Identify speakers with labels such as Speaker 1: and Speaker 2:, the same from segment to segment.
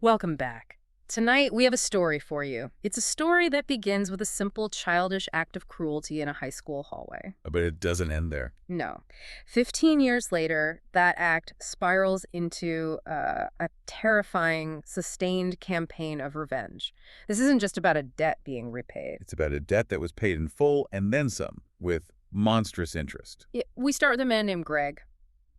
Speaker 1: Welcome back. Tonight, we have a story for you. It's a story that begins with a simple childish act of cruelty in a high school hallway.
Speaker 2: But it doesn't end there.
Speaker 1: No. 15 years later, that act spirals into a terrifying, sustained campaign of revenge. This isn't just about a debt being repaid.
Speaker 2: It's about a debt that was paid in full and then some, with monstrous interest.
Speaker 1: We start with a man named Greg.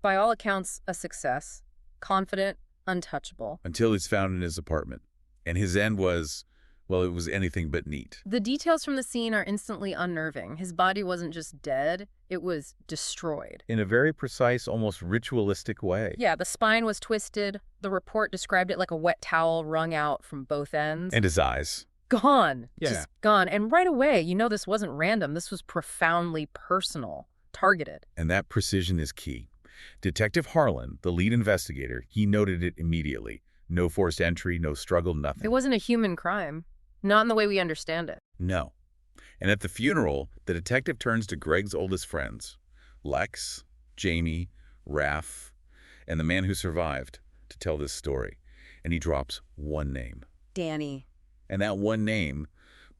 Speaker 1: By all accounts, a success. Confident, untouchable.
Speaker 2: Until it's found in his apartment. And his end was, well, it was anything but neat.
Speaker 1: The details from the scene are instantly unnerving. His body wasn't just dead, it was destroyed.
Speaker 2: In a very precise, almost ritualistic way.
Speaker 1: Yeah, the spine was twisted. The report described it like a wet towel wrung out from both ends.
Speaker 2: And his eyes.
Speaker 1: Gone.
Speaker 2: Yeah.
Speaker 1: Just gone. And right away, this wasn't random. This was profoundly personal, targeted.
Speaker 2: And that precision is key. Detective Harlan, the lead investigator, he noted it immediately. No forced entry, no struggle, nothing.
Speaker 1: It wasn't a human crime. Not in the way we understand it.
Speaker 2: No. And at the funeral, the detective turns to Greg's oldest friends, Lex, Jamie, Raph, and the man who survived, to tell this story. And he drops one name.
Speaker 1: Danny.
Speaker 2: And that one name,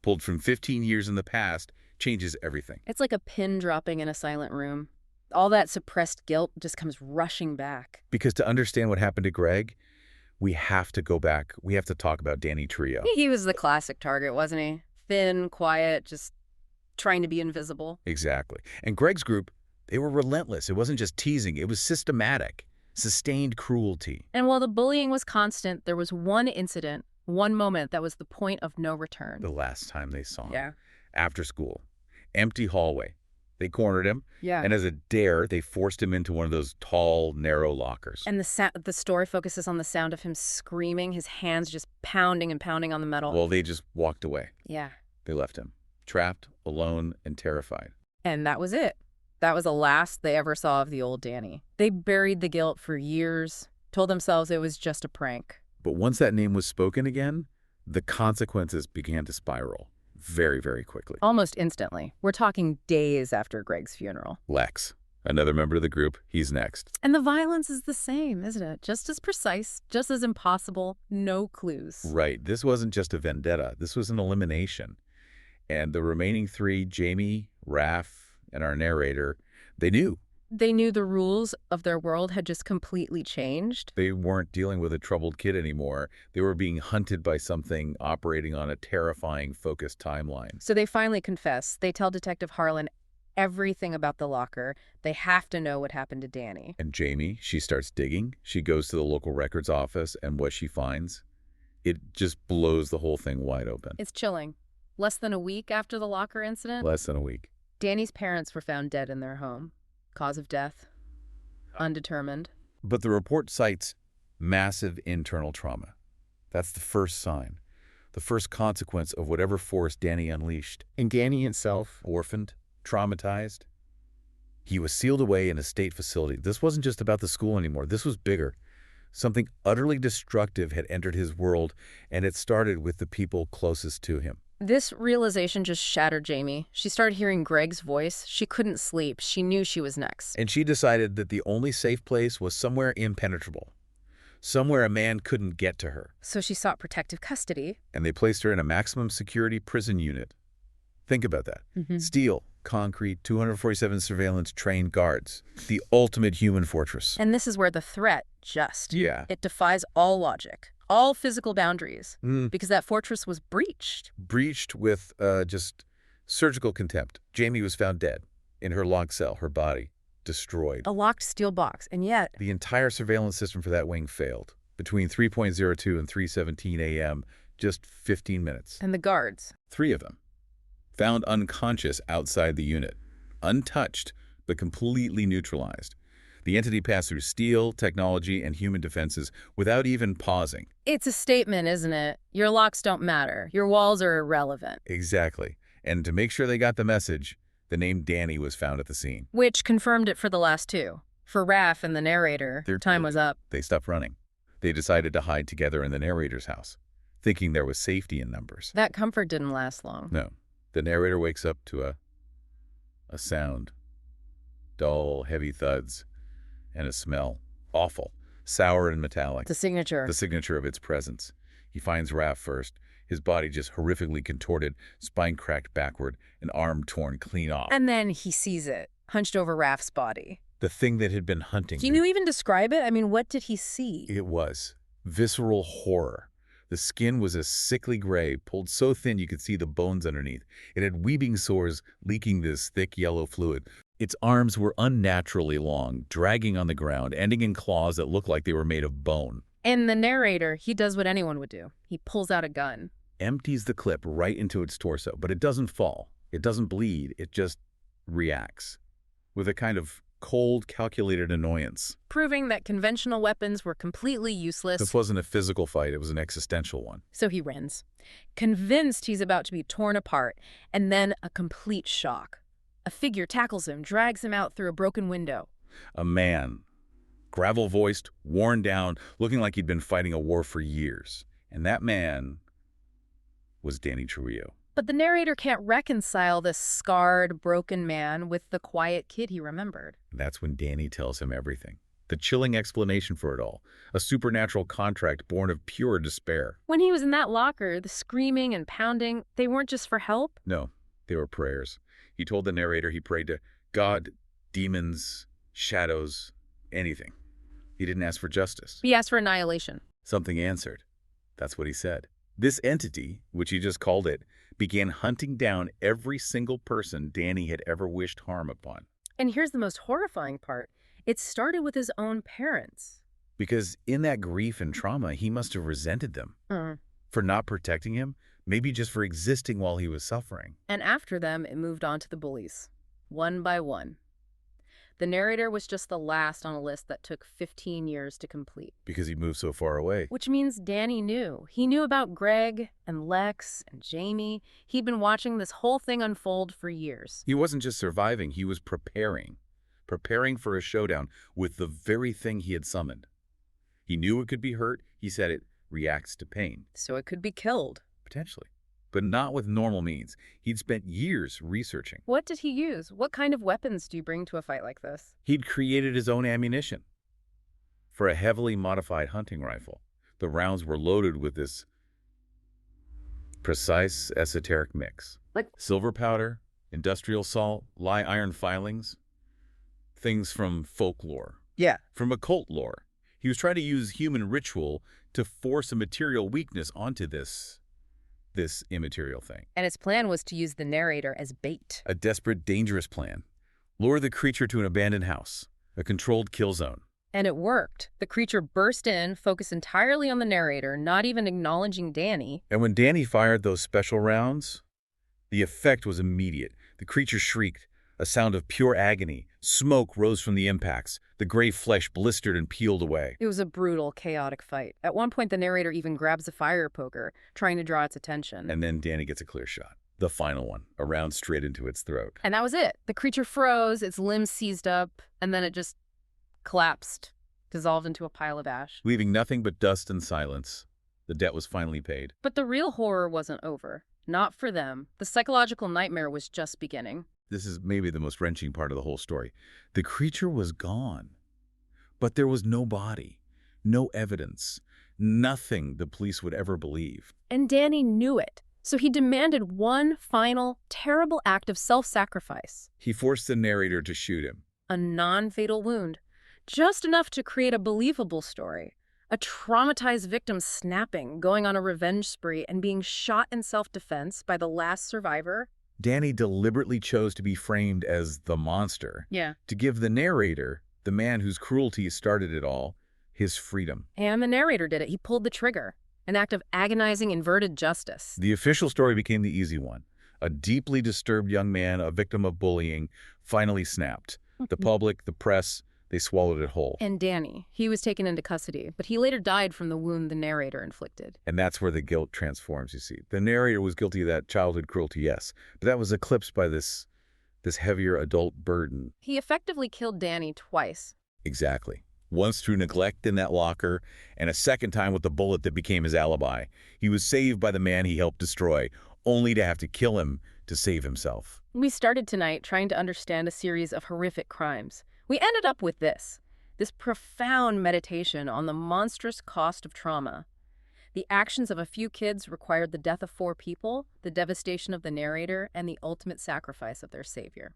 Speaker 2: pulled from 15 years in the past, changes everything.
Speaker 1: It's like a pin dropping in a silent room. All that suppressed guilt just comes rushing back.
Speaker 2: Because to understand what happened to Greg, we have to go back. We have to talk about Danny Truillo.
Speaker 1: He was the classic target, wasn't he? Thin, quiet, just trying to be invisible.
Speaker 2: Exactly. And Greg's group, they were relentless. It wasn't just teasing. It was systematic, sustained cruelty.
Speaker 1: And while the bullying was constant, there was one incident, one moment that was the point of no return.
Speaker 2: The last time they saw him.
Speaker 1: Yeah.
Speaker 2: After school. Empty hallway. They cornered him.
Speaker 1: Yeah.
Speaker 2: And as a dare, they forced him into one of those tall, narrow lockers.
Speaker 1: And the story focuses on the sound of him screaming, his hands just pounding and pounding on the metal.
Speaker 2: Well, they just walked away.
Speaker 1: Yeah.
Speaker 2: They left him, trapped, alone, and terrified.
Speaker 1: And that was it. That was the last they ever saw of the old Danny. They buried the guilt for years, told themselves it was just a prank.
Speaker 2: But once that name was spoken again, the consequences began to spiral very, very quickly.
Speaker 1: Almost instantly. We're talking days after Greg's funeral.
Speaker 2: Lex, another member of the group, he's next.
Speaker 1: And the violence is the same, isn't it? Just as precise, just as impossible, no clues.
Speaker 2: Right. This wasn't just a vendetta. This was an elimination. And the remaining three, Jamie, Raph, and our narrator, they knew.
Speaker 1: They knew the rules of their world had just completely changed.
Speaker 2: They weren't dealing with a troubled kid anymore. They were being hunted by something operating on a terrifying, focused timeline.
Speaker 1: So they finally confess. They tell Detective Harlan everything about the locker. They have to know what happened to Danny.
Speaker 2: And Jamie, she starts digging. She goes to the local records office, and what she finds, it just blows the whole thing wide open.
Speaker 1: It's chilling. Less than a week after the locker incident,
Speaker 2: Less than a week.
Speaker 1: Danny's parents were found dead in their home. Cause of death, undetermined.
Speaker 2: But the report cites massive internal trauma. That's the first sign, the first consequence of whatever force Danny unleashed. And Danny himself, orphaned, traumatized. He was sealed away in a state facility. This wasn't just about the school anymore. This was bigger. Something utterly destructive had entered his world, and it started with the people closest to him.
Speaker 1: This realization just shattered Jamie. She started hearing Greg's voice. She couldn't sleep. She knew she was next.
Speaker 2: And she decided that the only safe place was somewhere impenetrable, somewhere a man couldn't get to her.
Speaker 1: So she sought protective custody.
Speaker 2: And they placed her in a maximum security prison unit. Think about that. Steel, concrete, 247 surveillance-trained guards. The ultimate human fortress.
Speaker 1: And this is where the threat
Speaker 2: Yeah.
Speaker 1: it defies all logic, all physical boundaries, because that fortress was breached.
Speaker 2: Breached with just surgical contempt. Jamie was found dead in her locked cell, her body destroyed.
Speaker 1: A locked steel box, and yet...
Speaker 2: The entire surveillance system for that wing failed. Between 3:02 and 3:17 a.m., just 15 minutes.
Speaker 1: And the guards.
Speaker 2: 3 of them. Found unconscious outside the unit. Untouched, but completely neutralized. The entity passed through steel, technology, and human defenses without even pausing.
Speaker 1: It's a statement, isn't it? Your locks don't matter. Your walls are irrelevant.
Speaker 2: Exactly. And to make sure they got the message, the name Danny was found at the scene.
Speaker 1: Which confirmed it for the last two. For Raph and the narrator, their time was up.
Speaker 2: They stopped running. They decided to hide together in the narrator's house, thinking there was safety in numbers.
Speaker 1: That comfort didn't last long.
Speaker 2: No. The narrator wakes up to a sound. Dull, heavy thuds. And a smell. Awful. sour and metallic.
Speaker 1: The signature.
Speaker 2: The signature of its presence. He finds Raph first, his body just horrifically contorted, spine cracked backward, an arm torn clean off.
Speaker 1: And then he sees it, hunched over Raph's body.
Speaker 2: The thing that had been hunting.
Speaker 1: Can you even describe it? I mean, what did he see?
Speaker 2: It was visceral horror. The skin was a sickly gray, pulled so thin you could see the bones underneath. It had weeping sores leaking this thick yellow fluid. Its arms were unnaturally long, dragging on the ground, ending in claws that looked like they were made of bone.
Speaker 1: And the narrator, he does what anyone would do. He pulls out a gun.
Speaker 2: Empties the clip right into its torso, but it doesn't fall. It doesn't bleed. It just reacts with a kind of cold, calculated annoyance.
Speaker 1: Proving that conventional weapons were completely useless.
Speaker 2: This wasn't a physical fight. It was an existential one.
Speaker 1: So he runs, convinced he's about to be torn apart, and then a complete shock. A figure tackles him, drags him out through a broken window.
Speaker 2: A man, gravel-voiced, worn down, looking like he'd been fighting a war for years. And that man was Danny Truillo.
Speaker 1: But the narrator can't reconcile this scarred, broken man with the quiet kid he remembered.
Speaker 2: That's when Danny tells him everything. The chilling explanation for it all. A supernatural contract born of pure despair.
Speaker 1: When he was in that locker, the screaming and pounding, they weren't just for help?
Speaker 2: No, they were prayers. He told the narrator he prayed to God, demons, shadows, anything. He didn't ask for justice.
Speaker 1: He asked for annihilation.
Speaker 2: Something answered. That's what he said. This entity, which he just called it, began hunting down every single person Danny had ever wished harm upon.
Speaker 1: And here's the most horrifying part. It started with his own parents.
Speaker 2: Because in that grief and trauma, he must have resented them for not protecting him, maybe just for existing while he was suffering.
Speaker 1: And after them, it moved on to the bullies, one by one. The narrator was just the last on a list that took 15 years to complete.
Speaker 2: Because he moved so far away.
Speaker 1: Which means Danny knew. He knew about Greg and Lex and Jamie. He'd been watching this whole thing unfold for years.
Speaker 2: He wasn't just surviving, he was preparing for a showdown with the very thing he had summoned. He knew it could be hurt. He said it reacts to pain.
Speaker 1: So it could be killed.
Speaker 2: Potentially. But not with normal means. He'd spent years researching.
Speaker 1: What did he use? What kind of weapons do you bring to a fight like this?
Speaker 2: He'd created his own ammunition for a heavily modified hunting rifle. The rounds were loaded with this precise esoteric mix.
Speaker 1: Like
Speaker 2: silver powder, industrial salt, iron filings, things from folklore.
Speaker 1: Yeah.
Speaker 2: From occult lore. He was trying to use human ritual to force a material weakness onto this immaterial thing.
Speaker 1: And his plan was to use the narrator as bait.
Speaker 2: A desperate, dangerous plan. Lure the creature to an abandoned house, a controlled kill zone.
Speaker 1: And it worked. The creature burst in, focused entirely on the narrator, not even acknowledging Danny.
Speaker 2: And when Danny fired those special rounds, the effect was immediate. The creature shrieked, a sound of pure agony. Smoke rose from the impacts. The gray flesh blistered and peeled away.
Speaker 1: It was a brutal, chaotic fight. At one point, the narrator even grabs a fire poker, trying to draw its attention.
Speaker 2: And then Danny gets a clear shot. The final one, a round straight into its throat.
Speaker 1: And that was it. The creature froze, its limbs seized up, and then it just collapsed, dissolved into a pile of ash.
Speaker 2: Leaving nothing but dust and silence. The debt was finally paid.
Speaker 1: But the real horror wasn't over. Not for them. The psychological nightmare was just beginning.
Speaker 2: This is maybe the most wrenching part of the whole story. The creature was gone. But there was no body, no evidence, nothing the police would ever believe.
Speaker 1: And Danny knew it. So he demanded one final, terrible act of self-sacrifice.
Speaker 2: He forced the narrator to shoot him.
Speaker 1: A non-fatal wound. Just enough to create a believable story. A traumatized victim snapping, going on a revenge spree, and being shot in self-defense by the last survivor.
Speaker 2: Danny deliberately chose to be framed as the monster.
Speaker 1: Yeah.
Speaker 2: To give the narrator, the man whose cruelty started it all, his freedom.
Speaker 1: And the narrator did it. He pulled the trigger. An act of agonizing, inverted justice.
Speaker 2: The official story became the easy one. A deeply disturbed young man, a victim of bullying, finally snapped. The public, the press, they swallowed it whole.
Speaker 1: And Danny, he was taken into custody, but he later died from the wound the narrator inflicted.
Speaker 2: And that's where the guilt transforms, you see. The narrator was guilty of that childhood cruelty, yes, but that was eclipsed by this heavier adult burden.
Speaker 1: He effectively killed Danny twice.
Speaker 2: Exactly. Once through neglect in that locker, and a second time with the bullet that became his alibi. He was saved by the man he helped destroy, only to have to kill him to save himself.
Speaker 1: We started tonight trying to understand a series of horrific crimes. We ended up with this. This profound meditation on the monstrous cost of trauma. The actions of a few kids required the death of 4 people, the devastation of the narrator, and the ultimate sacrifice of their savior.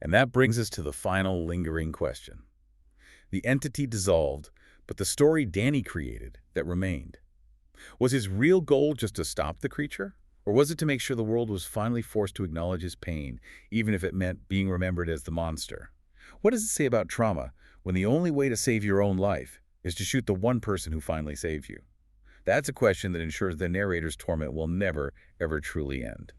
Speaker 2: And that brings us to the final lingering question. The entity dissolved, but the story Danny created that remained. Was his real goal just to stop the creature? Or was it to make sure the world was finally forced to acknowledge his pain, even if it meant being remembered as the monster? What does it say about trauma when the only way to save your own life is to shoot the one person who finally saved you? That's a question that ensures the narrator's torment will never, ever truly end.